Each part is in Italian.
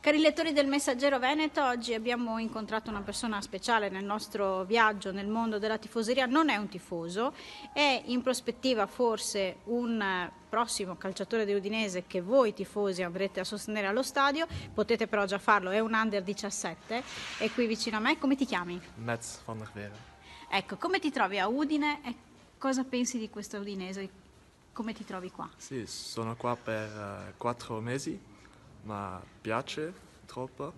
Cari lettori del Messaggero Veneto, oggi abbiamo incontrato una persona speciale nel nostro viaggio nel mondo della tifoseria. Non è un tifoso, è in prospettiva forse un prossimo calciatore dell'Udinese che voi tifosi andrete a sostenere allo stadio. Potete però già farlo, è un under 17, è qui vicino a me. Come ti chiami? Metz van der Vere. Ecco, come ti trovi a Udine e cosa pensi di questa Udinese? Come ti trovi qua? Sì, sono qua per 4 mesi, ma piace troppo.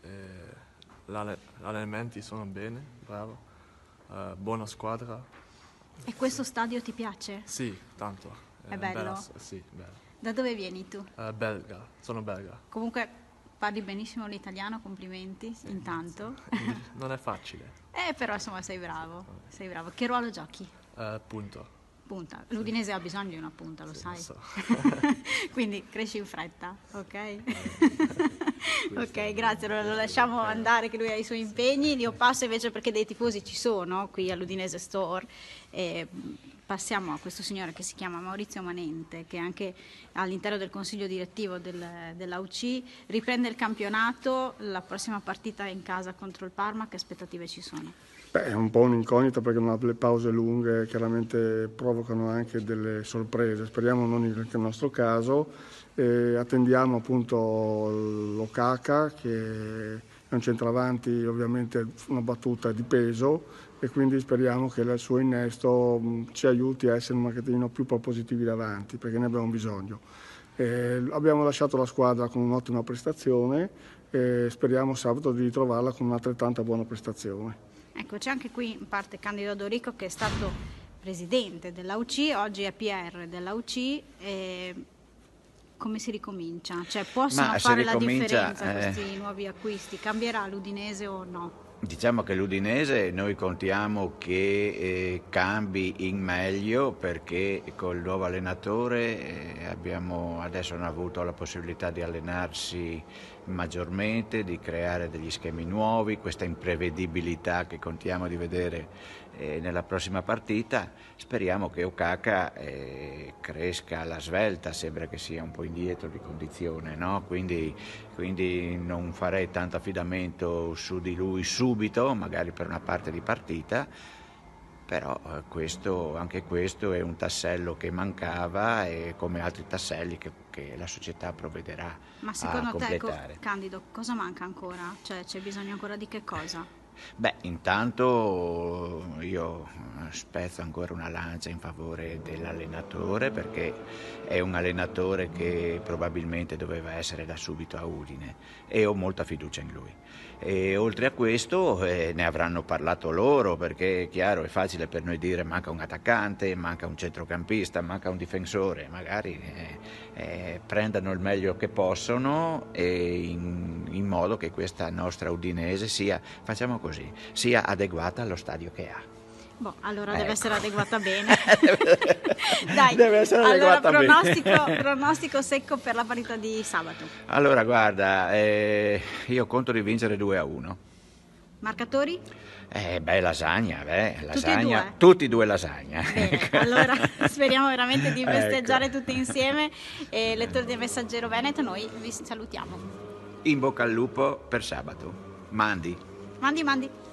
Gli allenamenti sono bene, bravo, buona squadra. E questo stadio ti piace? Sì, tanto. È bello? Sì, bello. Da dove vieni tu? Belga, sono belga. Comunque parli benissimo l'italiano, complimenti, sì, intanto. Non è facile. Però insomma sei bravo, sei bravo. Che ruolo giochi? Punto. Punta. L'Udinese ha bisogno di una punta, lo sai? Lo so. Quindi cresci in fretta, ok? Ok, grazie, allora lo lasciamo andare che lui ha i suoi impegni. Io passo invece, perché dei tifosi ci sono qui all'Udinese Store, e passiamo a questo signore che si chiama Maurizio Manente, che anche all'interno del consiglio direttivo della UC riprende il campionato. La prossima partita è in casa contro il Parma. Che aspettative ci sono? Beh, è un po' un'incognita perché le pause lunghe chiaramente provocano anche delle sorprese, speriamo non nel nostro caso. Attendiamo appunto l'Okaka, che è un centravanti, ovviamente una battuta di peso, e quindi speriamo che il suo innesto ci aiuti a essere un marchettino più propositivi davanti, perché ne abbiamo bisogno. Abbiamo lasciato la squadra con un'ottima prestazione e speriamo sabato di ritrovarla con un'altrettanta buona prestazione. Ecco, c'è anche qui in parte Candido Dorico, che è stato presidente della UC, oggi è PR della UC. Come si ricomincia? Cioè, possono fare la differenza questi nuovi acquisti? Cambierà l'Udinese o no? Diciamo che l'Udinese noi contiamo che cambi in meglio, perché col nuovo allenatore adesso hanno avuto la possibilità di allenarsi maggiormente, di creare degli schemi nuovi, questa imprevedibilità che contiamo di vedere nella prossima partita. Speriamo che Okaka cresca alla svelta, sembra che sia un po' indietro di condizione, no? Quindi non farei tanto affidamento su di lui subito, magari per una parte di partita, però anche questo è un tassello che mancava, e come altri tasselli che la società provvederà a completare. Ma secondo te, Candido, cosa manca ancora? Cioè, c'è bisogno ancora di che cosa? Beh, intanto io spezzo ancora una lancia in favore dell'allenatore, perché è un allenatore che probabilmente doveva essere da subito a Udine e ho molta fiducia in lui. E oltre a questo ne avranno parlato loro, perché è chiaro, è facile per noi dire manca un attaccante, manca un centrocampista, manca un difensore, magari prendano il meglio che possono, e in modo che questa nostra Udinese sia adeguata allo stadio che ha. Boh, allora deve essere adeguata bene. Dai, deve essere adeguata bene. Pronostico secco per la partita di sabato. Allora, guarda, io conto di vincere 2-1. Marcatori? Lasagna, lasagna. Tutti e due lasagna. Bene, allora speriamo veramente di festeggiare tutti insieme. Lettori del Messaggero Veneto, noi vi salutiamo. In bocca al lupo per sabato. Mandi. Mandi.